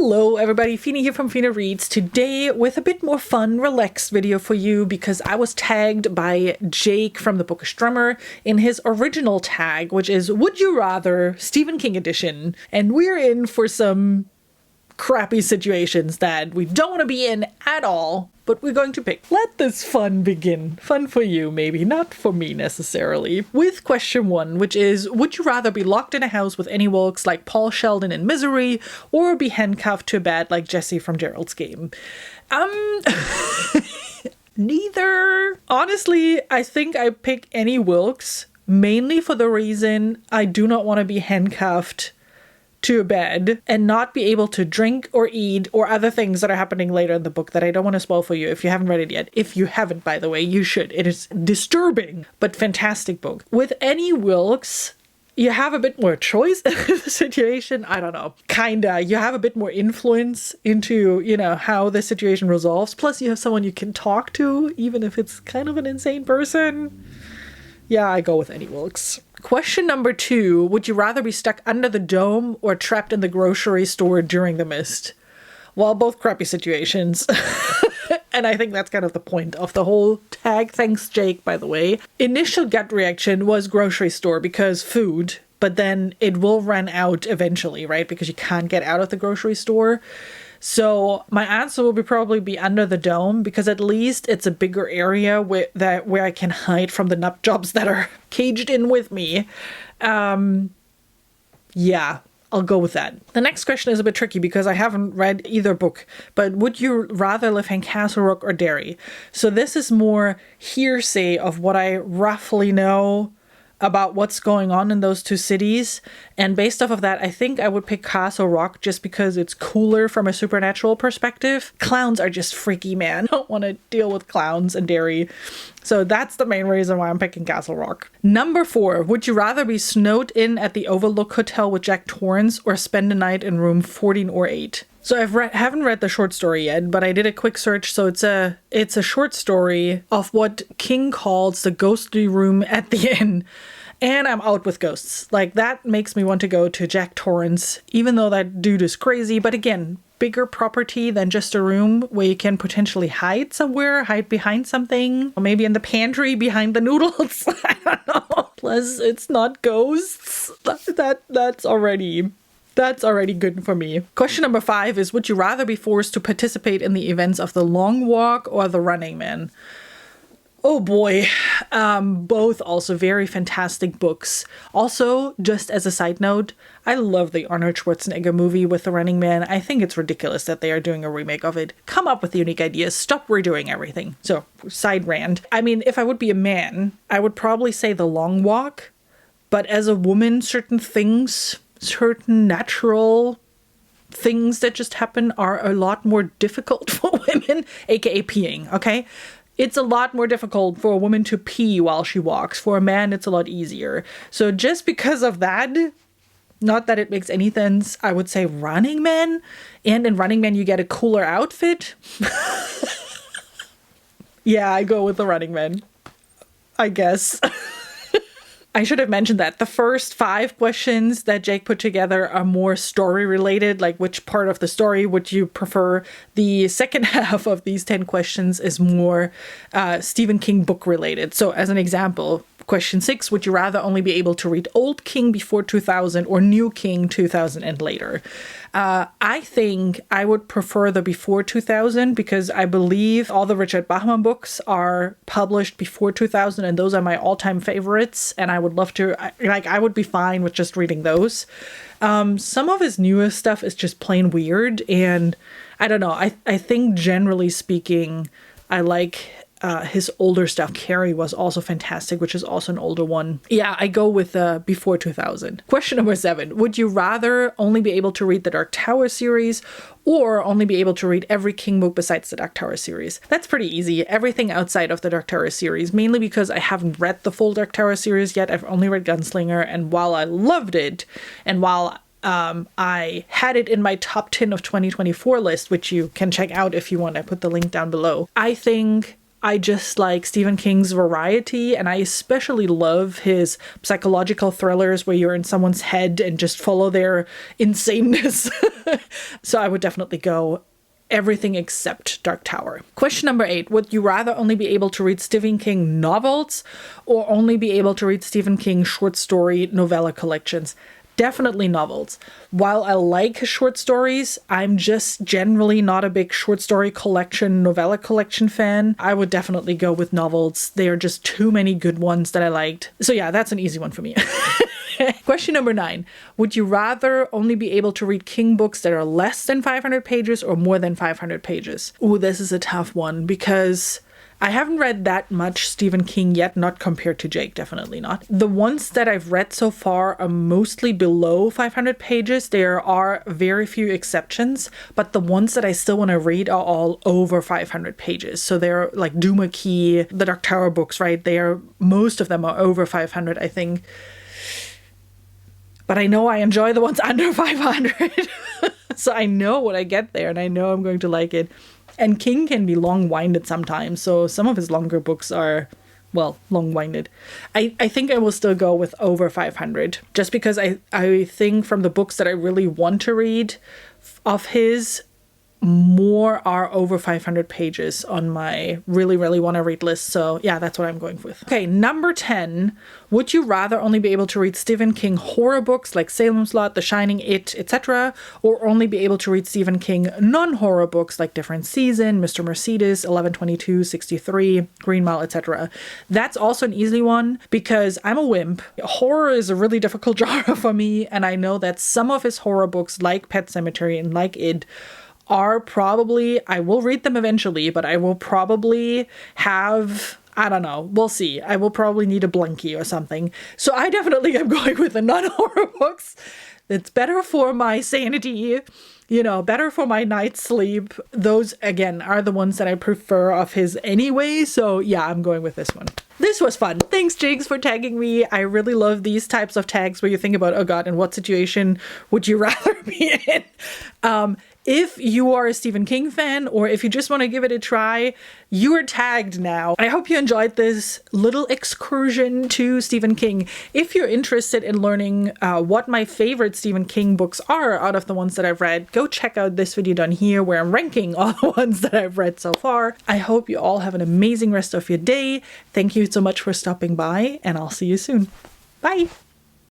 Hello everybody, Fina here from Fina Reads, today with a bit more fun, relaxed video for you because I was tagged by Jake from the Bookish Drummer in his original tag, which is Would You Rather Stephen King edition, and we're in for some crappy situations that we don't want to be in at all, but we're going to pick. Let this fun begin. Fun for you, maybe, not for me necessarily. With question 1, which is, would you rather be locked in a house with Annie Wilkes like Paul Sheldon in Misery, or be handcuffed to a bed like Jessie from Gerald's game? Neither. Honestly, I think I pick Annie Wilkes mainly for the reason I do not want to be handcuffed to a bed and not be able to drink or eat or other things that are happening later in the book that I don't want to spoil for you if you haven't read it yet. If you haven't, by the way, you should. It is disturbing, but fantastic book. With Annie Wilkes, you have a bit more choice in the situation. I don't know. Kinda. You have a bit more influence into, how the situation resolves. Plus, you have someone you can talk to, even if it's kind of an insane person. Yeah, I go with Annie Wilkes. Question number 2, would you rather be stuck under the dome or trapped in the grocery store during the mist? Well, both crappy situations. And I think that's kind of the point of the whole tag. Thanks, Jake, by the way. Initial gut reaction was grocery store because food, but then it will run out eventually, right? Because you can't get out of the grocery store. So my answer will probably be under the dome because at least it's a bigger area where I can hide from the nut jobs that are caged in with me. Yeah, I'll go with that. The next question is a bit tricky because I haven't read either book, but would you rather live in Castle Rock or Derry? So this is more hearsay of what I roughly know about what's going on in those two cities, and based off of that, I think I would pick Castle Rock just because it's cooler from a supernatural perspective. Clowns are just freaky, man. I don't want to deal with clowns in Derry. So that's the main reason why I'm picking Castle Rock. Number 4, would you rather be snowed in at the Overlook Hotel with Jack Torrance or spend a night in room 14 or 8? So I haven't read the short story yet, but I did a quick search. So it's a short story of what King calls the ghostly room at the inn. And I'm out with ghosts. Like, that makes me want to go to Jack Torrance, even though that dude is crazy. But again, bigger property than just a room where you can potentially hide somewhere, hide behind something, or maybe in the pantry behind the noodles. I don't know. Plus, it's not ghosts. That's already good for me. Question number 5 is, would you rather be forced to participate in the events of The Long Walk or The Running Man? Oh boy, both also very fantastic books. Also, just as a side note, I love the Arnold Schwarzenegger movie with The Running Man. I think it's ridiculous that they are doing a remake of it. Come up with unique ideas. Stop redoing everything. So, side rant. I mean, if I would be a man, I would probably say The Long Walk. But as a woman, certain natural things that just happen are a lot more difficult for women, aka peeing, okay? It's a lot more difficult for a woman to pee while she walks. For a man, it's a lot easier. So just because of that, not that it makes any sense, I would say Running Man. And in Running Man, you get a cooler outfit. Yeah, I go with the Running Man, I guess. I should have mentioned that the first 5 questions that Jake put together are more story related, like which part of the story would you prefer. The second half of these 10 questions is more Stephen King book related. So as an example, question 6, would you rather only be able to read Old King before 2000 or New King 2000 and later? I think I would prefer the before 2000 because I believe all the Richard Bachman books are published before 2000 and those are my all-time favorites, and I would love to, I would be fine with just reading those. Some of his newest stuff is just plain weird, and I don't know, I think generally speaking, I like his older stuff. Carrie was also fantastic, which is also an older one. Yeah, I go with before 2000. Question number 7. Would you rather only be able to read the Dark Tower series or only be able to read every King book besides the Dark Tower series? That's pretty easy. Everything outside of the Dark Tower series, mainly because I haven't read the full Dark Tower series yet. I've only read Gunslinger, and while I loved it, and while I had it in my top 10 of 2024 list, which you can check out if you want. I put the link down below. I think I just like Stephen King's variety, and I especially love his psychological thrillers where you're in someone's head and just follow their insaneness. So I would definitely go everything except Dark Tower. Question number 8. Would you rather only be able to read Stephen King novels or only be able to read Stephen King short story novella collections? Definitely novels. While I like short stories, I'm just generally not a big short story collection, novella collection fan. I would definitely go with novels. There are just too many good ones that I liked. So yeah, that's an easy one for me. Question number 9. Would you rather only be able to read King books that are less than 500 pages or more than 500 pages? Ooh, this is a tough one because I haven't read that much Stephen King yet, not compared to Jake, definitely not. The ones that I've read so far are mostly below 500 pages. There are very few exceptions, but the ones that I still want to read are all over 500 pages. So they're like Duma Key, the Dark Tower books, right? Most of them are over 500, I think. But I know I enjoy the ones under 500. So I know when I get there and I know I'm going to like it. And King can be long-winded sometimes. So some of his longer books are, well, long-winded. I think I will still go with over 500. Just because I think from the books that I really want to read of his, more are over 500 pages on my really, really want to read list. So yeah, that's what I'm going with. Okay, number 10. Would you rather only be able to read Stephen King horror books like Salem's Lot, The Shining, It, etc., or only be able to read Stephen King non-horror books like Different Season, Mr. Mercedes, 11/22, 63, Green Mile, etc.? That's also an easy one because I'm a wimp. Horror is a really difficult genre for me, and I know that some of his horror books like Pet Sematary and like It are probably, I will read them eventually, but I will probably have, I don't know, we'll see. I will probably need a blankie or something. So I definitely am going with the non-horror books. It's better for my sanity, better for my night's sleep. Those, again, are the ones that I prefer of his anyway. So yeah, I'm going with this one. This was fun. Thanks, Jigs, for tagging me. I really love these types of tags where you think about, oh God, in what situation would you rather be in? If you are a Stephen King fan, or if you just want to give it a try, you are tagged now. I hope you enjoyed this little excursion to Stephen King. If you're interested in learning what my favorite Stephen King books are out of the ones that I've read, go check out this video down here where I'm ranking all the ones that I've read so far. I hope you all have an amazing rest of your day. Thank you so much for stopping by, and I'll see you soon. Bye!